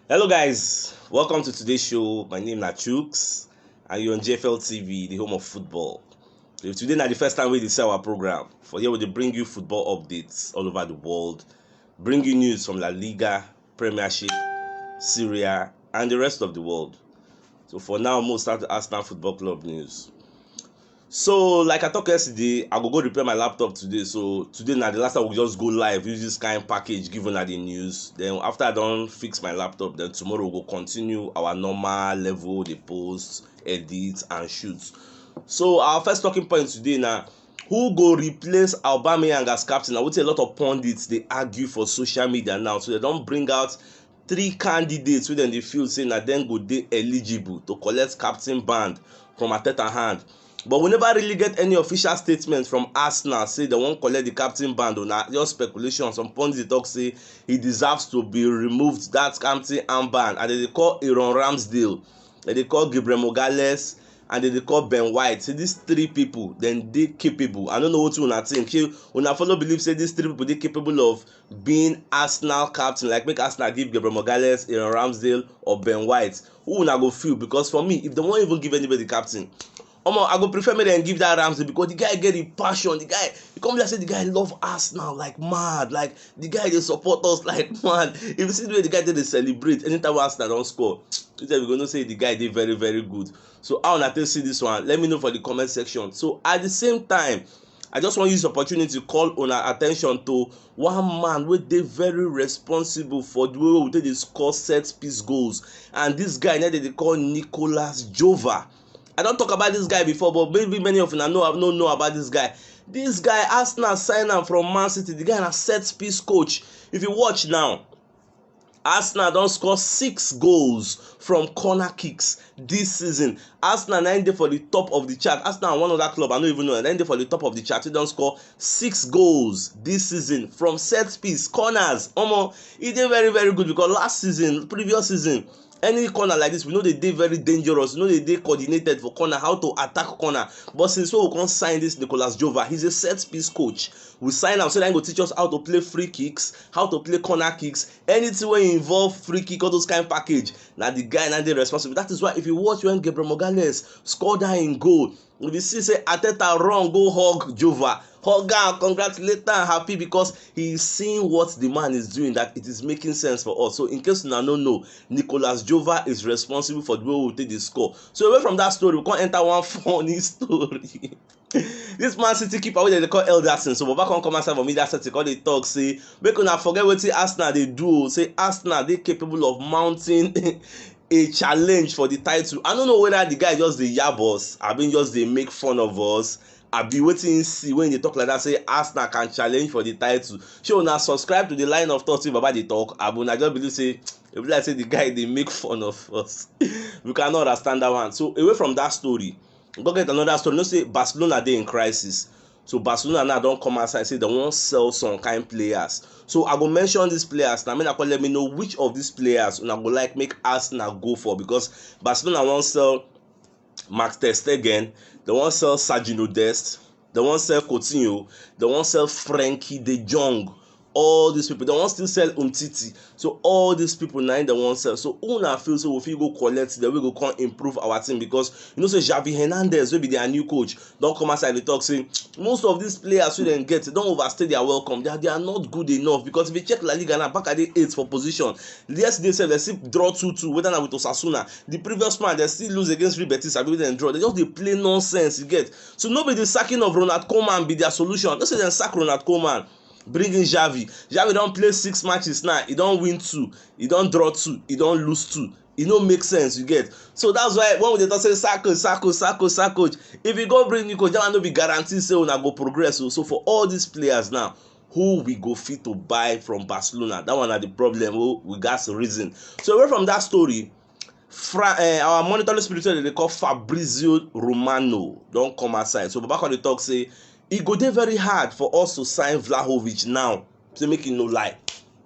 Hello guys, welcome to today's show. My name is Chooks and you're on JFL TV, the home of football. If today is the first time we sell our program, for here we bring you football updates all over the world, bring you news from La Liga, Premiership, Syria, and the rest of the world. So for now, we'll start the Arsenal Football Club news. So like I talked yesterday, I go repair my laptop today. So today now the last time we just go live, use this kind of package given at the news. Then after I don't fix my laptop, then tomorrow we'll continue our normal level, the posts, edits and shoots. So our first talking point today now, who go replace Aubameyang as captain? I would say a lot of pundits they argue for social media now, so they don't bring out three candidates within the field saying that then go they eligible to collect captain band from Arteta hand. But we never really get any official statement from Arsenal say they won't collect the captain band. Or just speculation. Some pundits talk say he deserves to be removed that captain armband, and they call Aaron Ramsdale, they call Gabriel Mogales, and they call Ben White. Say these three people, then they capable. I don't know what you think. Una follow believe say these three people they capable of being Arsenal captain. Like make Arsenal give Gabriel Mogales, Aaron Ramsdale, or Ben White. Who una go feel? Because for me, if they won't even give anybody captain, I go prefer me than give that Ramsdale because the guy get the passion. The guy, you come here say the guy love Arsenal like mad. Like the guy they support us like mad. If you see the way the guy they celebrate anytime Arsenal don't score, we're gonna say the guy did very very good. So how una take see this one? Let me know for the comment section. So at the same time, I just want to use this opportunity to call on our attention to one man wey dey very responsible for the way we take dey score set piece goals, and this guy now they call Nicolas Jova. I don't talk about this guy before, but maybe many of you know about this guy. This guy, Arsenal sign am from Man City. The guy na set piece coach. If you watch now, Arsenal don score 6 goals from corner kicks this season. Arsenal na dey for the top of the chart. Arsenal one other club I no even know, na dey for the top of the chart. He don score 6 goals this season from set piece corners. E dey very very good because last season, previous season, any corner like this we know they dey very dangerous, we know they dey coordinated for corner, how to attack corner. But since we can't sign this Nicolas Jova, he's a set piece coach. We sign am so that he go teach us how to play free kicks, how to play corner kicks, anything wey involve free kick, all those kind of package. Now the guy now dey responsible. That is why if you watch when Gabriel Mogales score that in goal, if you see say Arteta run go hug Jova, hug am, congratulate am, happy because he is seeing what the man is doing, that it is making sense for us. So in case una no know, Nicolas Jova is responsible for the way we take the score. So away from that story, we can enter one funny story. This Man City keeper wey they call Elderson, so Baba come outside for me that set call dey talk say make una forget wetin Arsenal dey do. Say Arsenal dey capable of mounting a challenge for the title. I don't know whether the guy just dey yab us, I mean just dey make fun of us. I be waiting see when they talk like that say Arsenal can challenge for the title. Shey una subscribe to the line of thought wey Baba dey talk. I just believe say if like say the guy dey make fun of us. We cannot understand that one. So away from that story, go get another story. You know say Barcelona dey in crisis. So Barcelona now don come outside say they wan sell some kind players. So I go mention these players now. Make let me know which of these players una go like make Arsenal go for, because Barcelona wan sell Max ter Stegen, they wan sell Sergio Dest, they wan sell Coutinho, they wan sell Frenkie de Jong. All these people, they wan still sell Umtiti. So all these people now they wan sell. So una feel so we fit go collect them, we go come improve our team, because you know say Xavi Hernandez wey be their new coach don come outside dey talk say most of these players wey dem get don overstay their welcome. They are not good enough, because if you check La Liga now, back at the 8th for position. Yesterday sef dem still draw 2-2 whether na with Osasuna. The previous man dem still lose against Real Betis, abi dem draw. They just dey play nonsense, you get. So no be the sacking of Ronald Koeman be their solution. No say dem sack Ronald Koeman, bring in Xavi. Xavi don play 6 matches now, he don win 2, he don draw 2, he don lose 2. E no make sense, you get. So that's why when we dey talk say sack coach, if you go bring new coach, that one no be guarantee say una go progress. So for all these players now, who we go fit to buy from Barcelona? That one na the problem. We got reason. So away from that story, our monitoring spiritual they call Fabrizio Romano don come outside. So Baba come dey talk say e go dey very hard for us to sign Vlahovic now. So make e no lie,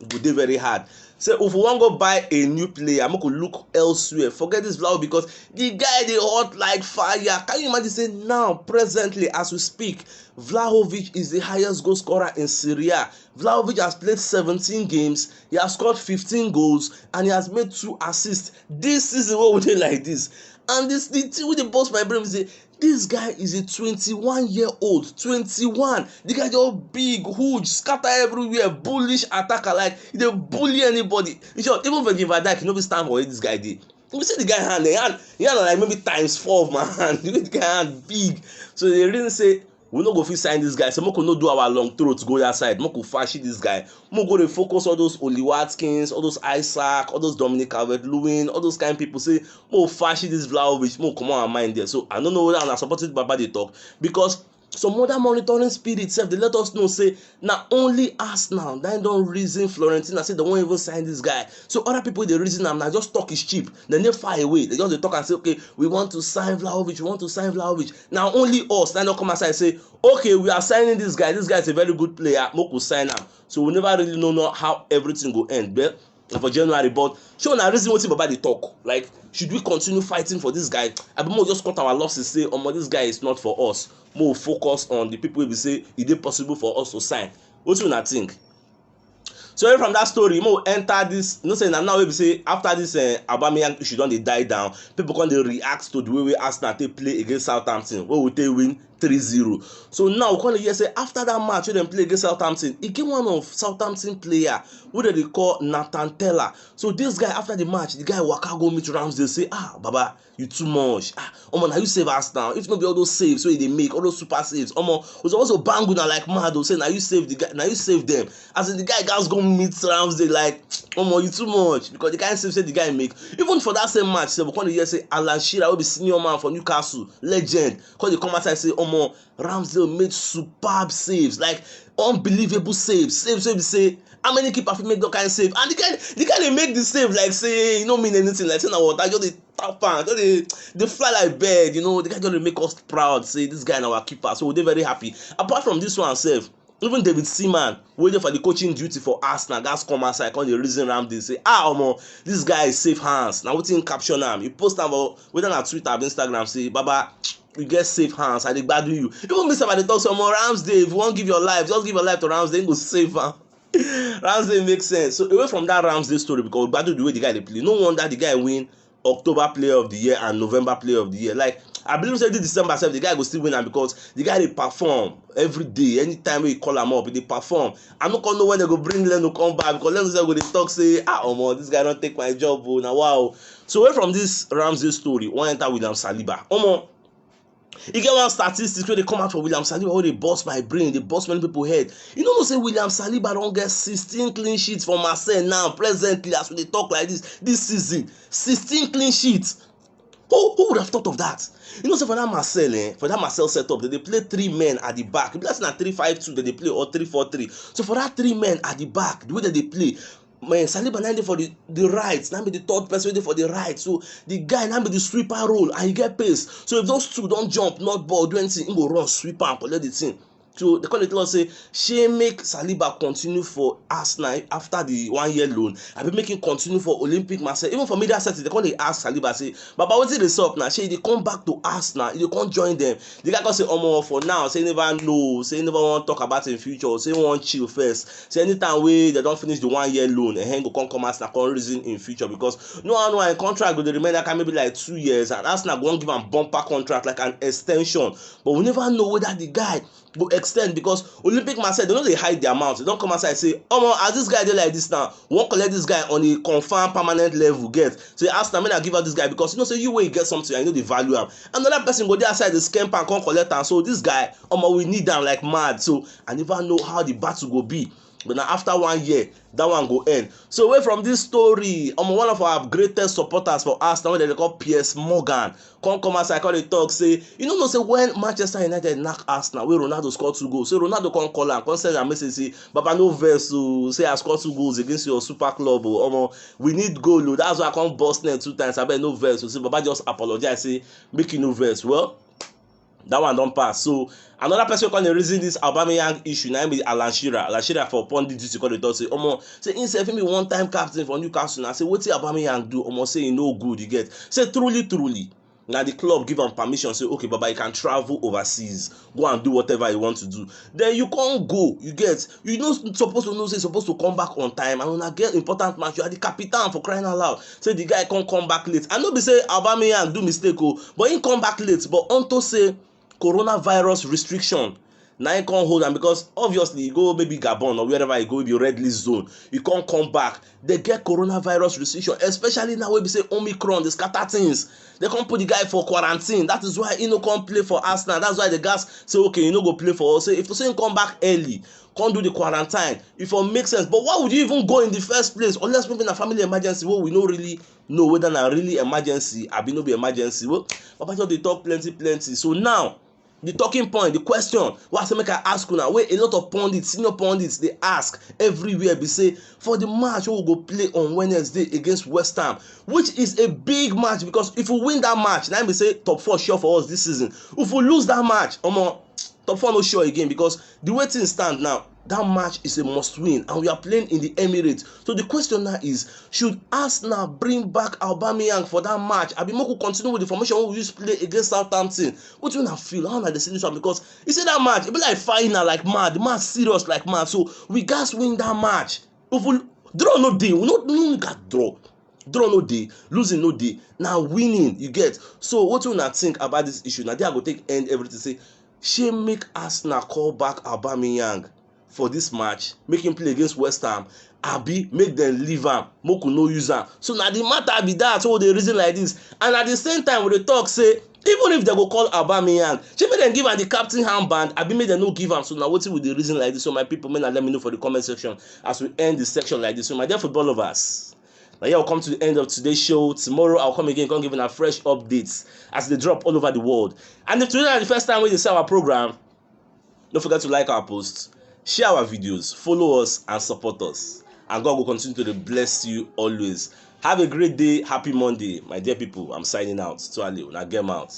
e go dey very hard. say if we wan go buy a new player, make we look elsewhere. Forget this Vlahovic because the guy dey hot like fire. Can you imagine say now presently as we speak, Vlahovic is the highest goal scorer in Serie A. Vlahovic has played 17 games, he has scored 15 goals and he has made 2 assists. This season wey we dey like this, and this the thing wey dey burst my brain be say this guy is a 21-year-old. 21. The guy just big, huge, scatter everywhere, bullish attacker. Like he dey bully anybody. In short, even for Van Dijk, you no fit stand for where this guy dey. You see the guy hand, he hand like maybe times 4 of my hand. The guy hand big. So they really say we no go fit sign this guy, so make we no do our long throat to go that side. Make we fashi this guy. Make we go dey focus all those Oli Watkins, all those Isaac, all those Dominic Calvert-Lewin, all those kind of people. Say make we fashi this Vlahovic, make we come on our mind there. So I don't know whether una supported Baba dey talk, because some other monitoring spirit sef dey let us know say na only Arsenal that don reason Florentina say they won't even sign this guy. So other people dey reason am na just talk is cheap. Dem dey far away. They just dey talk and say, okay, we want to sign Vlahovic, we want to sign Vlahovic. Now only us na don come outside say, okay, we are signing this guy. This guy is a very good player. Make we sign am. So we never really know how everything go end. But for January, but show na reason wetin Baba dey talk. Like, should we continue fighting for this guy? Abi mo just cut our losses say, omo, this guy is not for us. More focus on the people wey be say e dey possible for us to sign. Wetin una think? So from that story, mo enter this. You know, say now we be say after this Aubameyang issue don dey die down, people come dey react to the way Arsenal take play against Southampton, wey we take win 3-0. So now we come dey hear say after that match wey dem play against Southampton, e get one of Southampton player wey dem dey call Nathan Tella. So this guy after the match, the guy waka go meet Ramsdale say, Baba, you too much. Omo, na you save us now. If no be all those saves wey they make, all those super saves, omo, was also bang una like mad. Say na you save the guy, na you save them. As in the guy guys go meet Ramsdale like, omo, you too much, because the kind of save say the guy make. Even for that same match, we come dey hear say Alan Shearer wey be senior man for Newcastle, legend, come dey come outside say, omo, Ramsdale made superb saves, like unbelievable saves wey be say how many keeper fit make that kind of save, and the guy dey make the save like say e no mean anything, like say na water just dey tap am, just dey fly like bird. You know, the guy just dey make us proud say this guy na our keeper. So we dey very happy. Apart from this one sef, even David Seaman wey dey for the coaching duty for Arsenal gats come outside come dey reason Ramsdale say, omo, this guy is safe hands. Na wetin caption am, he post am for whether na Twitter or Instagram say, Baba, you get safe hands, I dey gbadu you. Even me sef I dey talk say, omo, Ramsdale, if you wan give your life, just give your life to Ramsdale, he go save am. Ramsdale makes sense. So away from that Ramsdale story, because we gbadu the way the guy dey play, no wonder the guy win October Player of the Year and November Player of the Year. Like, I believe say this December sef the guy go still win am, because the guy dey perform every day. Anytime wey you call am up, he dey perform. I no come know when they go bring Leno come back, because Leno sef go dey talk say, omo, this guy don take my job, oh, na wow. So away from this Ramsdale story, we wan enter William Saliba. Omo, e get one statistics wey dey come out for William Saliba wey dey burst my brain, dey burst many people head. You know say William Saliba don get 16 clean sheets for Marseille now, presently as we dey talk like this season. 16 clean sheets. Who would have thought of that? You know, so for that Marcel setup, they play 3 men at the back. That's not 3-5-2 that they play, or 3-4-3. So for that 3 men at the back, the way that they play, man, Saliba now dey for the right, now be the third person dey for the right. So the guy now be the sweeper role, and he get pace. So if those two don't jump, not ball, do anything, he go run, sweep and collect the thing. So they call it, say, she make Saliba continue for Arsenal after the 1-year loan. I be making continue for Olympic Marseille. Even for media settings, they call they ask Saliba, say, Baba, what's it up now? She they come back to Arsenal, they can't join them. The guy can say, omo, for now, say never know, say never want to talk about it in future, say want chill first. Say anytime they don't finish the 1-year loan, and then go come Arsenal come reason in future, because no in contract with the remainder can maybe like 2 years, and Arsenal won't give him bumper contract like an extension. But we never know whether the guy go extend, because Olympic Marseille, they know they hide their mouth. They don't come outside and say, omo, as this guy dey like this now, we won't collect this guy on a confirmed permanent level. Get so ask them, I give out this guy, because you know, say you way you get something, I know the value am. Another person go there outside the scam and come collect am. So this guy, omo, we need them like mad. So I never know how the battle go be. But now after 1 year, that one go end. So away from this story, one of our greatest supporters for Arsenal, they call Piers Morgan, come outside, call the talk, say, you know, say when Manchester United knock Arsenal, where Ronaldo scored 2 goals. So Ronaldo come call and come send a message, say, Baba, no verse, so say I scored 2 goals against your super club. We need goal. That's why I come bust net 2 times. I bet no verse. So say, Baba just apologize, say, make you no verse. Well, That one don't pass. So another person can reason this Aubameyang issue. Now be Alan Shearer. Alan Shearer for pundit duty call the talk say, Omo, say himself be one time captain for Newcastle. Now say what Aubameyang do? Omo say he no good. You get say truly. Now the club give him permission. Say okay, Baba, you can travel overseas, go and do whatever you want to do. Then you can't go. You get you know supposed to know say supposed to come back on time. And when I get important match, you are the captain for crying out loud. Say the guy can't come back late. I know be say Aubameyang do mistake, but he come back late. But unto say coronavirus restriction na him come hold am because obviously you go maybe Gabon or wherever you go maybe red list zone you can't come back. They get coronavirus restriction, especially now wey be say Omicron dey scatter things. They can't put the guy for quarantine. That is why he no come play for Arsenal. That's why the guys say okay, you no go play for us. Say if to say him come back early, come do the quarantine, if it make sense. But why would you even go in the first place unless maybe na family emergency wey we no really know whether na really emergency abi no be emergency. Well, Papa just dey talk plenty. So now the talking point, the question wey I say make I ask una, wey a lot of pundits, senior pundits dey ask everywhere be say for the match wey we go play on Wednesday against West Ham, which is a big match because if we win that match, na be say top 4 sure for us this season. If we lose that match, omo, top 4 no sure again because the way things stand now, that match is a must win and we are playing in the Emirates. So the question now is, should Arsenal bring back Aubameyang for that match? Abi make we continue with the formation we used to play against Southampton? What do you feel? How na the see this one? Because you see that match, it be like final like mad, the match serious like mad. So we gats win that match. If we draw no day, we no got draw no day, losing no day. Now winning, you get. So what do you think about this issue? Now they are go take end everything. Say, she make Arsenal call back Aubameyang for this match, make him play against West Ham, abi make them leave am, make we no use am. So na the matter be that, so they reason like this. And at the same time we dey talk say even if they go call Aubameyang, shey make dem give am the captain handband, abi make dem no give am. So na wetin we dey reason like this. So my people, make na let me know for the comment section as we end the section like this. So my dear football lovers, now here I'll come to the end of today's show. Tomorrow I'll come again, come giving a fresh updates as they drop all over the world. And if today is the first time we see our program, don't forget to like our posts, share our videos, follow us and support us. And God will continue to bless you always. Have a great day. Happy Monday. My dear people, I'm signing out. To Ali, now get out.